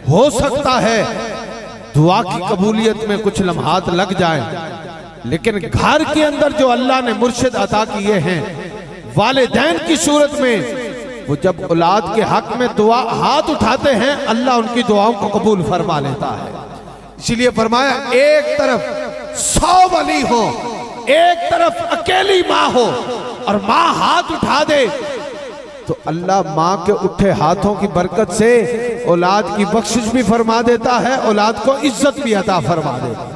हो सकता है दुआ की कबूलियत में कुछ लम्हात लग जाए, लेकिन घर के अंदर जो अल्लाह ने मुर्शिद अता किए हैं वालिदैन की सूरत में, वो जब औलाद के हक में दुआ हाथ उठाते हैं अल्लाह उनकी दुआओं को कबूल फरमा लेता है। इसीलिए फरमाया एक तरफ 100 वली हो, एक तरफ अकेली माँ हो और माँ हाथ उठा दे तो अल्लाह माँ के उठे हाथों की बरकत से औलाद की बख्शिश भी फरमा देता है, औलाद को इज्जत भी अता फरमा देता है।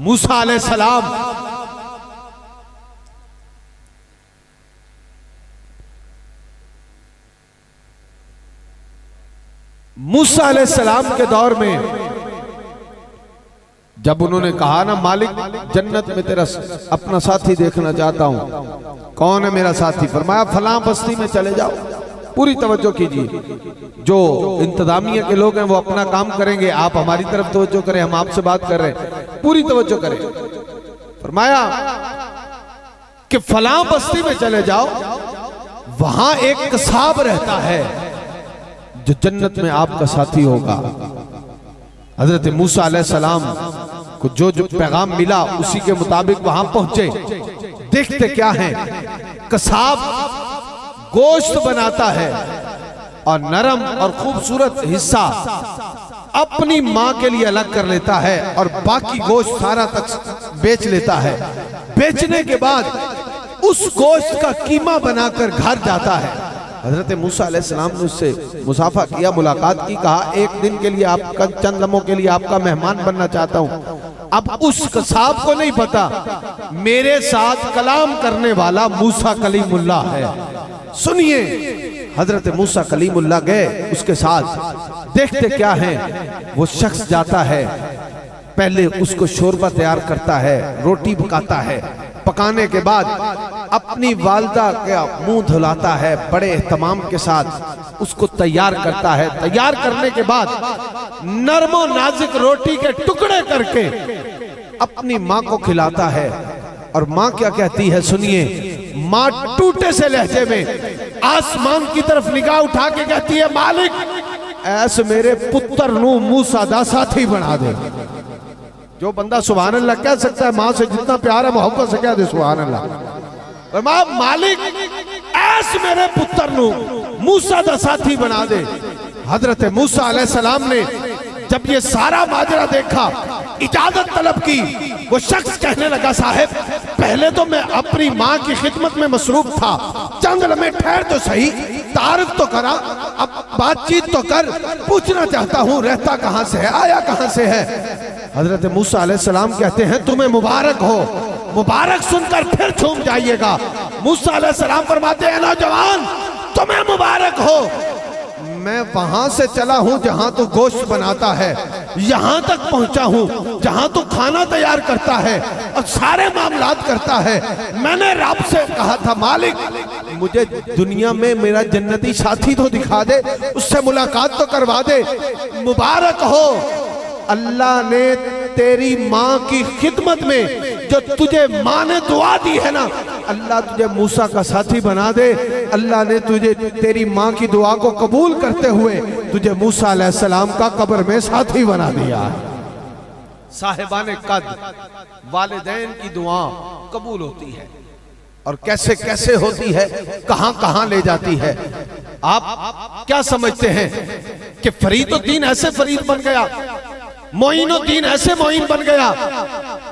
मूसा अलैहिस्सलाम मूसा अलैहिस्सलाम के दौर में जब उन्होंने कहा ना मालिक जन्नत में तेरा अपना साथी देखना चाहता हूं, कौन है मेरा साथी? फरमाया फलां बस्ती में चले जाओ। पूरी तवज्जो कीजिए, जो इंतजामिया के लोग हैं वो अपना काम करेंगे, आप हमारी तरफ तवज्जो करें, हम आपसे बात कर रहे हैं, पूरी तवज्जो करें। फरमाया कि फलां बस्ती में चले जाओ, वहां एक कसाब रहता है जो जन्नत में आपका साथी होगा। हजरत मूसा अलैहिस्सलाम को जो जो पैगाम मिला उसी के मुताबिक वहां पहुंचे। देखते क्या है, कसाब गोश्त बनाता है और नरम और खूबसूरत हिस्सा अपनी मां के लिए अलग कर लेता है और बाकी गोश्त सारा तक बेच लेता है। बेचने के बाद उस गोश्त का कीमा बनाकर घर जाता है। हजरत मूसा अलैहिस्सलाम ने उससे मुसाफा किया, मुलाकात की, कहा एक दिन के लिए आपका, चंद लम्हों के लिए आपका मेहमान बनना चाहता हूं। अब उस कसाब को नहीं पता मेरे साथ कलाम करने वाला मूसा कलीमुल्लाह है। सुनिए, हजरत मूसा कलीमुल्लाह गए उसके साथ। देखते क्या है, वो शख्स जाता है, पहले उसको शोरबा तैयार करता है, रोटी पकाता है, पकाने के बाद अपनी वालदा का मुंह धुलाता है, बड़े एहतमाम के साथ उसको तैयार करता है। तैयार करने के बाद नरमो नाजुक रोटी के टुकड़े करके अपनी माँ को खिलाता है। और माँ क्या कहती है सुनिए, माँ टूटे से लहजे में आसमान की तरफ निगाह उठा के कहती है, मालिक ऐसे मेरे पुत्र नू मूसा दा साथी बना दे। जो बंदा सुभान अल्लाह कह सकता है, माँ से जितना प्यार है मोहब्बत से कह दे सुभान अल्लाह। मालिक ऐसे मेरे पुत्र नू मूसा दा साथी बना दे। हजरत मूसा अलैहिस्सलाम ने जब ये सारा माजरा देखा, इजाजत तलब की। वो शख्स कहने लगा, साहब पहले तो मैं अपनी माँ की खिदमत में मसरूफ था, चंद लम्हे ठहर तो सही, तारीफ तो करा, अब बातचीत तो कर, पूछना चाहता हूँ रहता कहाँ से है, आया कहाँ से है। हजरत मूसा अलैहिस्सलाम कहते हैं, तुम्हें मुबारक हो। मुबारक सुनकर फिर झूम जाइएगा। मूसा अलैहिस्सलाम फरमाते हैं, नौजवान तुम्हें मुबारक हो, मैं वहां से चला हूं जहां तू गोश्त बनाता है, यहां तक पहुंचा हूं जहां तू खाना तैयार करता है और सारे मामलात करता है। मैंने रब से कहा था, मालिक मुझे दुनिया में मेरा जन्नती साथी तो दिखा दे, उससे मुलाकात तो करवा दे। मुबारक हो, अल्लाह ने तेरी माँ की खिदमत में जो तुझे माँ ने दुआ दी है ना, अल्लाह तुझे मूसा का साथी बना दे। अल्लाह ने तुझे तेरी माँ की दुआ को कबूल करते हुए तुझे मूसा अलैहिस्सलाम का कब्र में साथी बना दिया। साहिबाने कद वालिदैन की दुआ कबूल होती है और कैसे कैसे होती है, कहां कहां ले जाती है। आप क्या समझते हैं कि फरीदुद्दीन ऐसे फरीद बन गया, मोइनुद्दीन ऐसे मोइन बन गया,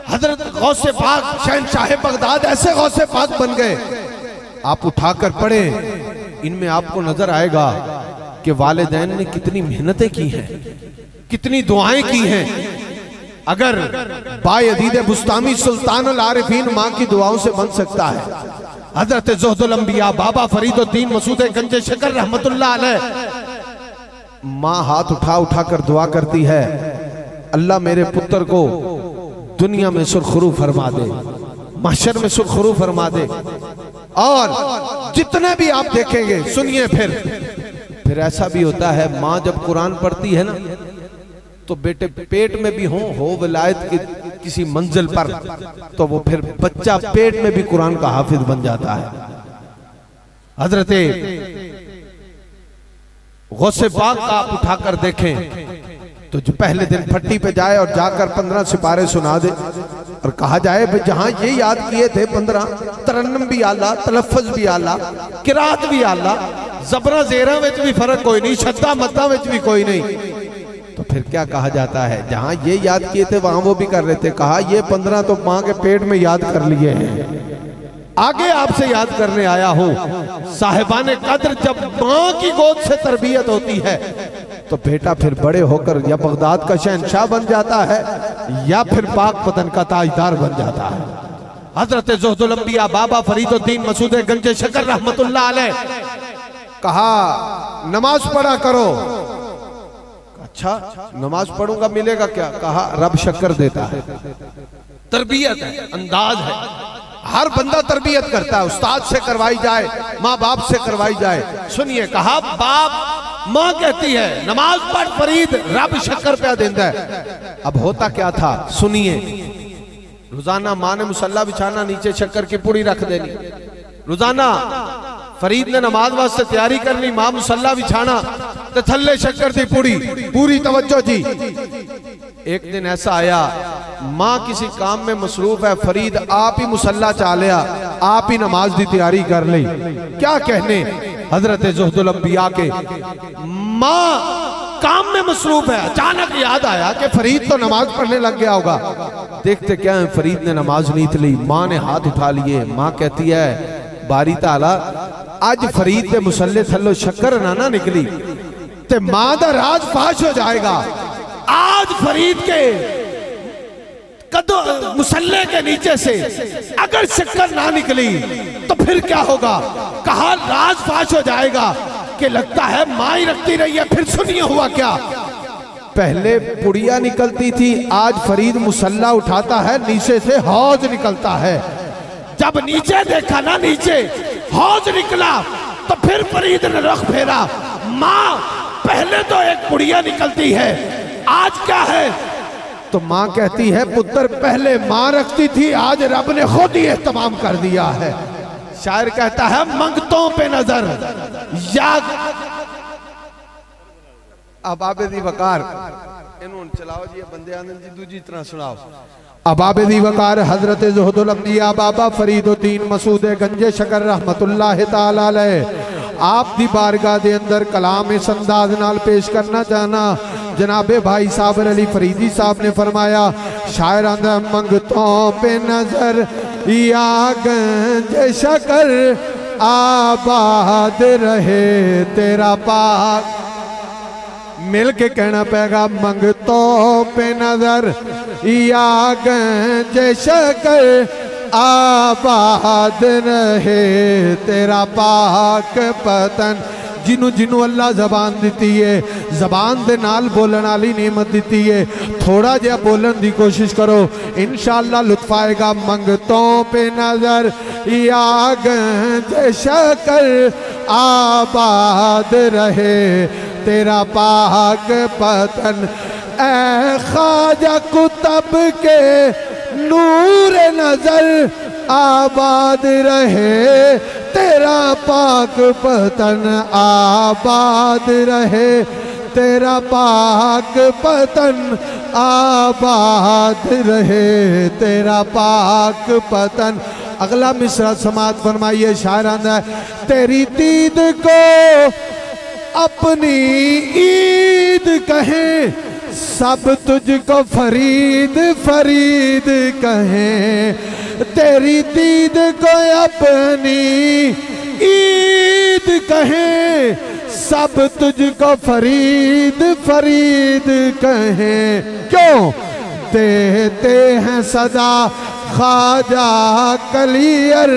हजरत गौसे पाक शहंशाह बगदाद ऐसे गौसे पाक बन गए? आप उठाकर पढ़े, इनमें आपको नजर आएगा कि वालिदैन ने कितनी मेहनतें की हैं, कितनी दुआएं की हैं। अगर बायदीद बुस्तामी सुल्तानुल आरिफीन माँ की दुआओं से बन सकता है, हजरत ज़ुहदुल अंबिया बाबा फरीदुद्दीन मसूद गंज शकर रहमतुल्लाह अलैह, माँ हाथ उठा उठा कर दुआ करती है, अल्लाह मेरे पुत्र को दुनिया में सुरखरू फरमा दे, महशर में सुरखरू फरमा दे। और जितने भी आप देखेंगे, सुनिए, फिर ऐसा भी होता है, माँ जब कुरान पढ़ती है ना तो बेटे पेट में भी हो विलायत की किसी मंजिल पर, तो वो फिर बच्चा पेट में भी कुरान का हाफिज बन जाता है। हजरत गौसे पाक का आप उठाकर देखें, तो जो पहले दिन फट्टी पे जाए और जाकर 15 सिपारे सुना दे और कहा जाए भाई जहां ये याद किए थे 15, तरन्नम भी आला, तलफ़्फ़ुज़ भी आला, किरात भी आला, ज़बरा ज़ेरा विच भी फर्क कोई नहीं, शद्दा मद्दा विच भी कोई नहीं, तो फिर क्या कहा जाता है? जहां ये याद किए थे वहां वो भी कर रहे थे। कहा ये 15 तो मां के पेट में याद कर लिए हैं, आगे आपसे याद करने आया हूं। साहिबाने कद्र जब मां की गोद से तरबियत होती है तो बेटा फिर बड़े होकर या बगदाद का शहंशाह बन जाता है या फिर पाक पतन का ताजदार बन जाता है। हजरत ज़ुहदुल अंबिया बाबा फरीदुद्दीन मसूद गंज शकर रहमतुल्लाह अलैह कहा नमाज पढ़ा करो। अच्छा नमाज पढ़ूंगा मिलेगा क्या? कहा रब शक्कर देता है। तरबियत है, अंदाज है, हर बंदा तरबियत करता है, उस्ताद से करवाई जाए, माँ बाप से करवाई जाए। सुनिए, कहा बाप माँ कहती है नमाज पढ़ फरीद, रब शक्कर पे देता है। अब होता क्या था सुनिए, रोजाना माँ ने मुसल्ला बिछाना, नीचे शक्कर की पुड़ी रख देनी, रोजाना फरीद ने नमाज वास्ते तैयारी करनी, मां मुसल्ला बिछाना ते थल्ले शक्कर दी पुड़ी, पूरी तवज्जो जी। एक दिन ऐसा आया मां किसी काम में मसरूफ है, फरीद आप ही मुसल्ला चा लिया, आप ही नमाज की तैयारी कर ली। क्या कहने हजरत ज़ुहदुल अंबिया के, मां काम में मसरूफ है, अचानक याद आया कि फरीद तो नमाज पढ़ने लग गया होगा। देखते क्या है, फरीद ने नमाज नीत ली, मां ने हाथ उठा लिए। मां कहती है बारी ताला आज फरीद के मुसल्ले थल्लो शक्कर ना निकली ते मां दा राज फाश हो जाएगा। आज फरीद के कदों मुसल्ले के नीचे से अगर शक्कर ना निकली तो फिर क्या होगा? कहा राज फाश हो जाएगा कि लगता है मां ही रखती रही है। फिर सुनिए हुआ क्या, पहले पुड़िया निकलती थी, आज फरीद मुसल्ला उठाता है, नीचे से हौज निकलता है। जब नीचे देखा ना, नीचे हौज निकला तो फिर फरीद ने रुख फेरा, मां पहले तो एक पुड़िया निकलती है, आज क्या है? तो मां कहती है पुत्र पहले मां रखती थी, आज रब ने खुद ही एहतमाम कर दिया है। शायर कहता है मंगतों पे नजर या अबाबे दी वकार इन्होंने चलाओ जी, बंदे आनंद जी दूजी तरह सुनाओ। अबाबे दी वकार हजरत ज़ुहदुल अंबिया बाबा फरीदुद्दीन मसूद गंजे शकर रहमतुल्लाह ताला अलैह आप दी बारगाह दे अंदर कलाम इस अंदाज नाल पेश करना चाहना। जनाबे भाई साबर अली फरीदी साहब ने फरमाया, शायर आंदा मंगतों पे नजर या गंजे शकर आबाद रहे तेरा पाक। मिल के कहना पेगा, मंगतों पे नजर या गंज शकर आबाद रहे तेरा पाक पतन। जिन्हों जिन्हों अल्लाह जबान दी है, जबान दे नाल बोलने वाली नेमत दी है, थोड़ा जिहा बोलन की कोशिश करो, इंशाअल्लाह लुत्फ आएगा। मंगतों पे नजर या गंज शकर आबाद रहे तेरा पाक पतन। ऐ ख्वाजा कुतब के नूर नजर आबाद रहे तेरा पाक पतन, आबाद रहे तेरा पाक पतन, आबाद रहे तेरा पाक पतन। अगला मिसरा समात फरमाइए, शायर आंदा है तेरी दीद को अपनी ईद कहें, सब तुझको फरीद फरीद कहें। तेरी दीद को अपनी ईद कहें, सब तुझको फरीद फरीद कहें। क्यों देते हैं सदा ख्वाजा कलियर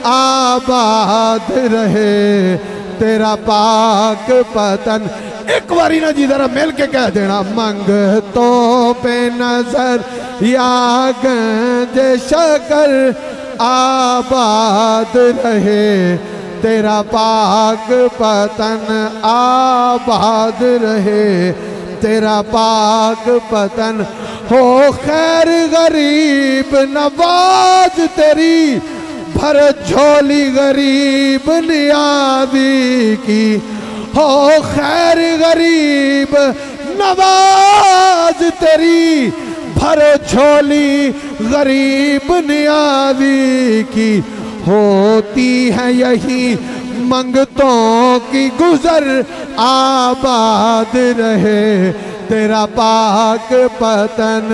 आबाद रहे तेरा पाक पतन। एक बारी ना जी जरा मिल के कह देना, मंगतों पे नजर या गंज शकर आबाद रहे तेरा पाक पतन, आबाद रहे तेरा पाक पतन। हो खैर गरीब नवाज तेरी, भर झोली गरीब नियाजी की। हो खैर गरीब नवाज आवाज तेरी भरे झोली गरीब नियाजी की होती है यही मंगतों की गुजर आबाद रहे तेरा पाक पतन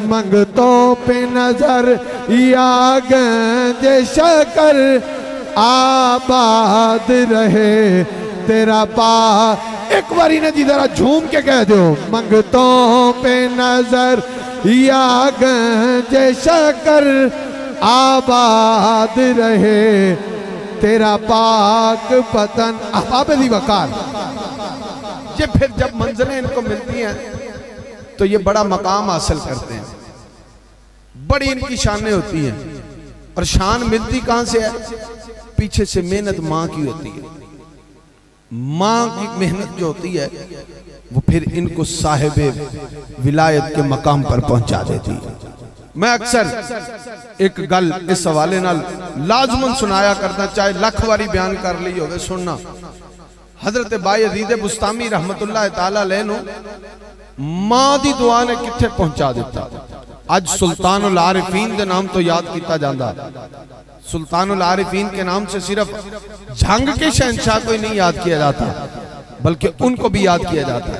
मंगतों पे नजर या गंज शकर आबाद रहे तेरा एक बारी ने जी जरा झूम के कह दो मंगतों पे नजर या गंज शकर आबाद रहे तेरा पाक पतन अहबाब दी वकार। ये फिर जब मंजिलें इनको मिलती हैं तो ये बड़ा मकाम हासिल करते हैं, बड़ी इनकी शानें होती हैं। और शान मिलती कहां से है? पीछे से मेहनत मां की होती है। मां की मेहनत जो होती है वो फिर इनको साहिबे विलायत के मकाम पर पहुंचा देती है। मैं अक्सर एक गल इस हवाले नाल लाजमन सुनाया करना, चाहे लख वारी बयान कर ली होवे, सुनना। हजरत बायजीद बुस्तामी रहमतुल्लाह ताला अलैह नु मां दी दुआ ने किथे पहुंचा दिता। अज सुल्तानुल आरिफीन दे नाम तो याद किया जाता। सुल्तानुल आरिफीन के नाम से सिर्फ झंग के शहंशाह को ही नहीं याद किया जाता, बल्कि उनको भी याद किया जाता है।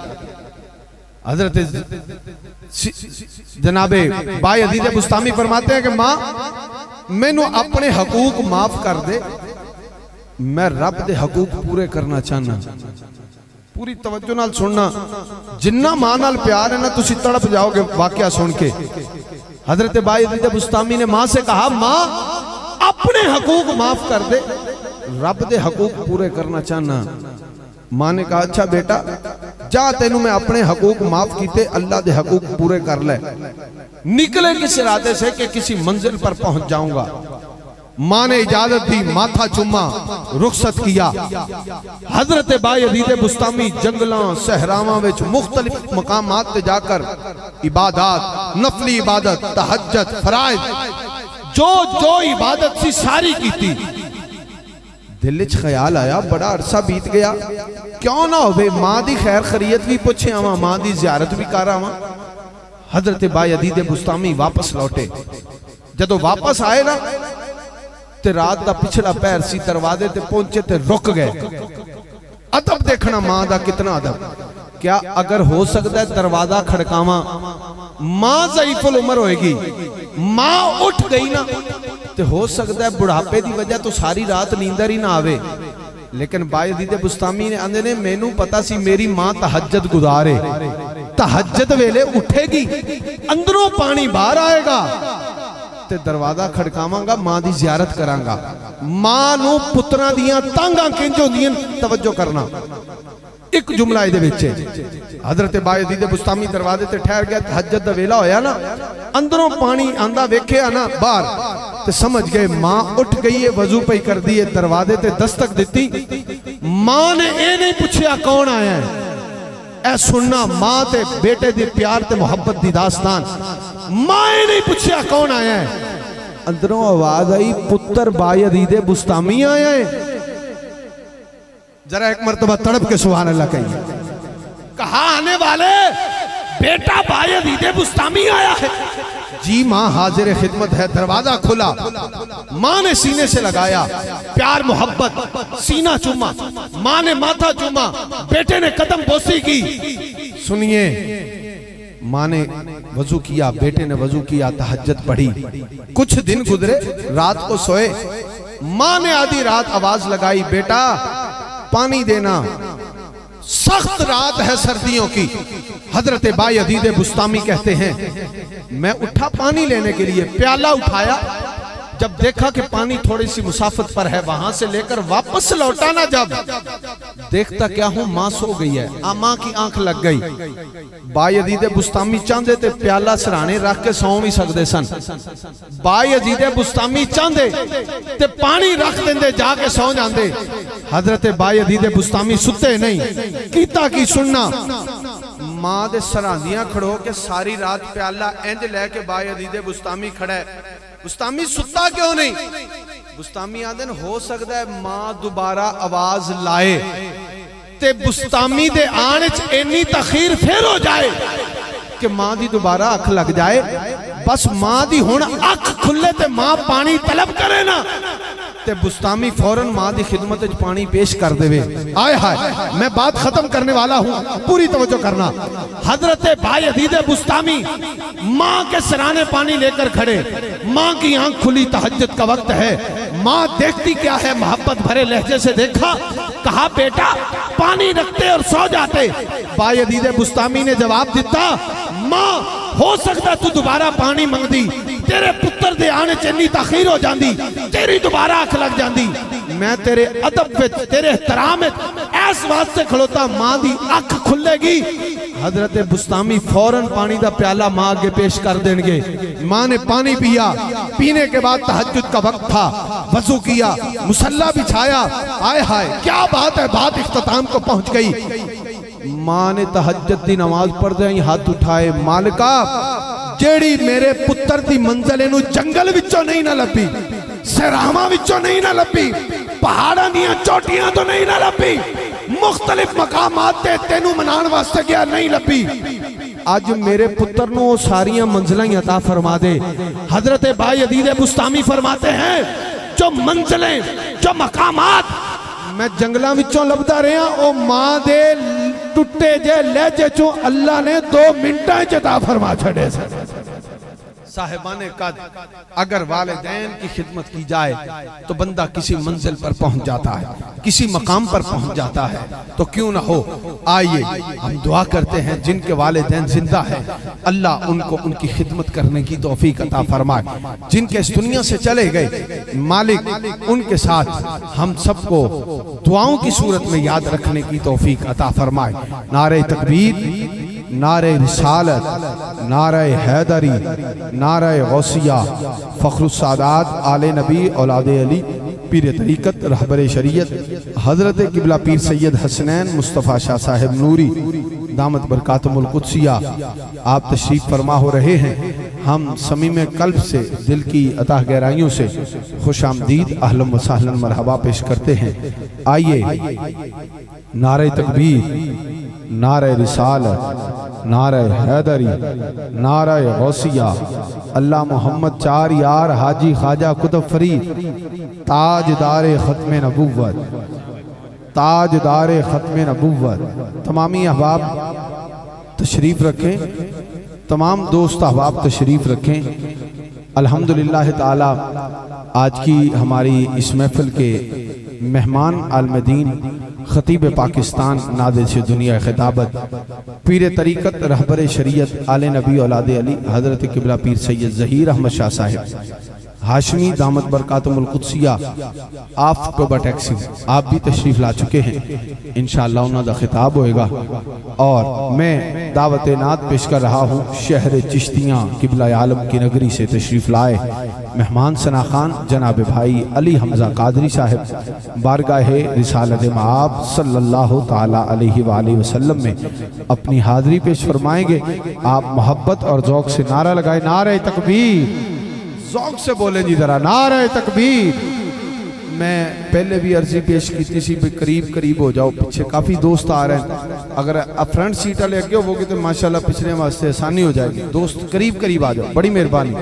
हजरत जनाबे बायजीद बुस्तामी फरमाते हैं कि मां मैनू अपने हकूक माफ कर दे, मैं रब दे हकूक पूरे करना चाहना। पूरी तवज्जो नाल सुनना, जिन्ना मां नाल प्यार है ना तुसी तड़प जाओगे वाकया सुन के। हजरत बायजीद बुस्तामी ने मां से कहा, मां अपने हकूक माफ कर दे, रब दे हकूक पूरे करना चाहना। मां ने कहा, अच्छा बेटा जा तेनू मैं अपने हकूक माफ कीते, अल्लाह दे हकूक पूरे कर ले। निकले किस इरादे से कि किसी मंजिल पर पहुंच जाऊंगा। मां ने इजाजत दी, माथा चुम्मा, रुखसत किया। हजरत बायजीद बुस्तामी जंगलों सहरावां विच मुख्तलिफ मकामात ते जाकर इबादत, नफली इबादत, तहज्जुद, फराइज, जो जो इबादत सी सारी कीती। दिल च ख्याल आया, बड़ा अरसा बीत गया, क्यों ना होवे मां दी खैर खरीयत भी पुछे आवां, मां दी जियारत भी कर आवां। हजरत बायजीद बुस्तामी वापस लौटे। जदों वापस आए ना ते रात दा पिछला पैर सी, दरवाजे ते पहुंचे ते रुक गए। अदब देखना मां दा कितना अदब। क्या अगर हो सकता है दरवाजा खड़कावा, मां ज़ईफुल उम्र होएगी, मां उठ गई ना तो हो सकता है बुढ़ापे की वजह तो सारी रात नींदर ही ना आवे। लेकिन बायजीद बुस्तामी ने आंदे ने मैनू पता सी मेरी मां तहज्जुद गुजारे, तहज्जुद वेले उठेगी, अंदरों पानी बाहर आएगा ते दरवाजा खड़कावांगा, मां दी जियारत करांगा। मां नू पुत्रां दियां तांगां किंज होंदियां, तवज्जो करना। एक जुमला इहदे विच हजरत बायजीद बुस्तामी दरवाजे ते ठहर गया, तहज्जुद दा वेला होया ना, अंदरों पानी आंदा वेखिया ना बाहर ते समझ गए मां उठ गई है, वजू पई कर दी है। दरवाजे ते दस्तक दिती, मां ने ये नहीं पूछया कौन आया है। ऐ सुनना मां ते बेटे दे प्यार ते मोहब्बत दी दास्तान। मां ये नहीं पूछया कौन आया है, अंदरों आवाज आई, पुत्र बायजीद बुस्तामी आया है। जरा एक मर्तबा तड़प के सुभान अल्लाह कहिए। कहा आने वाले बेटा बायजीद बुस्तामी आया है। जी मां हाजिर खिदमत है। दरवाजा खुला, मां ने सीने से लगाया, प्यार मोहब्बत, सीना चूमा, मां ने माथा चूमा, बेटे ने कदम बोसी की। सुनिए, मां ने वजू किया, बेटे ने वजू किया, तहज्जुद पढ़ी। कुछ दिन गुजरे, रात को सोए, मां ने आधी रात आवाज लगाई, बेटा पानी देना, सख्त रात है सर्दियों की। हजरत बायजीद बुस्तामी कहते हैं मैं उठा पानी लेने के लिए, प्याला उठाया, जब देखा कि पानी थोड़ी सी मुसाफत पर है, वहां से लेकर वापस लौटा ना, जब देखता क्या हूं मां सो गई है। मां की आंख लग गई। बायजीद बुस्तामी चाहते थे प्याला सराने रख के सौ भी सकते सन। बायजीद बुस्तामी चाहते ते पानी रख देंदे, जाके सौ जाते। हजरत बायजीद बुस्तामी सुते नहीं, कीता की सुनना, मां दे सरांदियां खड़ो के सारी रात प्याला इंज लैके बायजीद बुस्तामी खड़ा है। बुस्तामी सुता क्यों नहीं? बुस्तामी आदे हो सकता है मां दोबारा आवाज लाए ते बुस्तामी दे आने च इन्नी तखीर फिर हो जाए कि मां दी दोबारा अख लग जाए, बस मां दी हुण अख खुले ते मां पानी तलब करे ना ते बुस्तामी फौरन मां दी खिदमत च पानी पेश कर देवे। आए हाय, मैं बात खत्म करने वाला हूं, पूरी तवज्जो करना। हजरत भाई अदीद बुस्तामी मां के सराने पानी लेकर खड़े, मां की आंख खुली, तहज्जुद का वक्त है। मां देखती क्या है, मोहब्बत भरे लहजे से देखा, कहा बेटा पानी रखते और सो जाते। भाई अदीद बुस्तामी ने जवाब दिता, मां हो सकता तू दोबारा पानी मंगदी, तेरे पुत्र दे आने च इन्नी ताखीर हो जाती, तेरी दोबारा अख लग जाती। मैं तेरे अदब विच, तेरे एहतराम इस वास्ते खड़ोता, मां दी अख खुलेगी। हजरत बुस्तामी फौरन पानी दा प्याला मां आगे पेश कर देंगे। मां ने पानी पिया, पीने के बाद तहज्जुद का वक्त था, वजू किया, मुसल्ला बिछाया। आए हाय क्या बात है, बात इख्तिताम को पहुंच गई। मां ने तहज्जुद दी नमाज पढ़दे ही हाथ उठाए, मालिका जेड़ी मेरे पुत्र दी मंजिल इनू जंगल विचों नहीं ना लभी, सरामा विचों नहीं ना लभी, पहाड़ां दियां चोटियां तो नहीं ना लभी, मुख्तलिफ मकामात ते तेनू मनाण वास्ते गया नहीं लभी, अज मेरे पुत्र नू सारियां मंजिलें अता फरमा दे। हजरत भाई अदीद बुस्तामी फरमाते हैं, जो मंजिलें, जो मकामात मैं जंगलों विचों लभदा रहा, ओ मां दे टुटे जे लहजे चों अल्लाह ने 2 मिनटां च अता फरमा छड़े। साहिबाने कद अगर वालिदैन की खिदमत की जाए तो बंदा किसी मंजिल पर पहुंच जाता है, किसी मकाम पर पहुंच जाता है। तो क्यों ना हो, आइए हम दुआ करते हैं जिनके वालिदैन जिंदा है, अल्लाह उनको उनकी खिदमत करने की तौफीक अता फरमाए। जिनके इस दुनिया से चले गए, मालिक उनके साथ हम सबको दुआओं की सूरत में याद रखने की तौफीक अता फरमाए। नारे तकबीर, नारे रिसालत, नारे हैदरी, नारे गौसिया, फ़ख्रुस सादात, आले नबी, औलादे अली, पीर तरीक़त, रहबर शरीयत, हज़रत किबला पीर सैयद हसनैन मुस्तफ़ा शाह साहिब नूरी दामत बरकातुहुल कुद्सिया आप तशरीफ़ फरमा हो रहे हैं। हम समीम कल्ब से, दिल की अताह गहराइयों से खुश आमदीद, अहलन व सहलन मरहबा पेश करते हैं। आइए नारे तकबीर, नारे रिसालत, नारे हैदरी, नारे गौसिया, अल्लाह मोहम्मद 4 यार हाजी ख्वाजा कुतुब फरीद, ताजदारे ख़त्मे नबुव्वत, ताजदारे ख़त्मे नबुव्वत। तमामी अहबाब तशरीफ़ रखें, तमाम दोस्त अहबाब तशरीफ़ रखें। अल्हम्दुलिल्लाह ताला आज की हमारी इस महफिल के मेहमान आलमदीन खतीब पाकिस्तान नादे से दुनिया खिताबत, पीर तरीक़त, रहबर शरीयत, आले नबी, औलादे अली, हज़रत किबला पीर सैयद ज़हीर अहमद शाह साहिब हाशमी दामत बरकातुहुल कुद्सिया ऑक्टोबर टैक्सी आप भी तशरीफ़ ला चुके हैं। इंशाअल्लाह उन्हां दा खिताब होएगा और मैं दावत नात पेश कर रहा हूँ। शहर चिश्तियाँ किबला आलम की नगरी से तशरीफ़ लाए मेहमान सना खान जनाब भाई अली हमजा कादरी साहब बारगाह रिसालत माब सल्लल्लाहु ताला अलैहि वसल्लम में अपनी हाज़री पेश फरमाएंगे। आप मोहब्बत और ज़ौक़ से नारा लगाए, नारे तकबीर, ज़ौक़ से बोले जी जरा, नारे तकबीर। मैं पहले भी अर्जी पेश की थी, करीब करीब हो जाओ, पीछे काफ़ी दोस्त आ रहे हैं। अगर आप फ्रंट सीट वाले अगे होगे तो माशाल्लाह पिछले वास्ते आसानी हो जाएगी। दोस्त करीब करीब आ जाओ, बड़ी मेहरबानी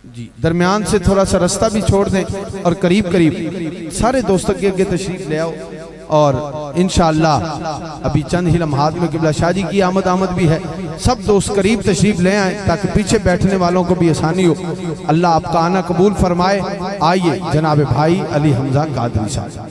जी। दरमियान से थोड़ा सा रास्ता भी छोड़ दें और करीब करीब सारे दोस्तों के आगे तशरीफ ले आओ। और इंशाअल्लाह अभी चंद ही लम्हात में किबला शाह जी की आमद भी है। सब दोस्त करीब तशरीफ ले आए ताकि पीछे बैठने वालों को भी आसानी हो। अल्लाह आपका आना कबूल फरमाए। आइए जनाब भाई अली हमजा कादरी साहब।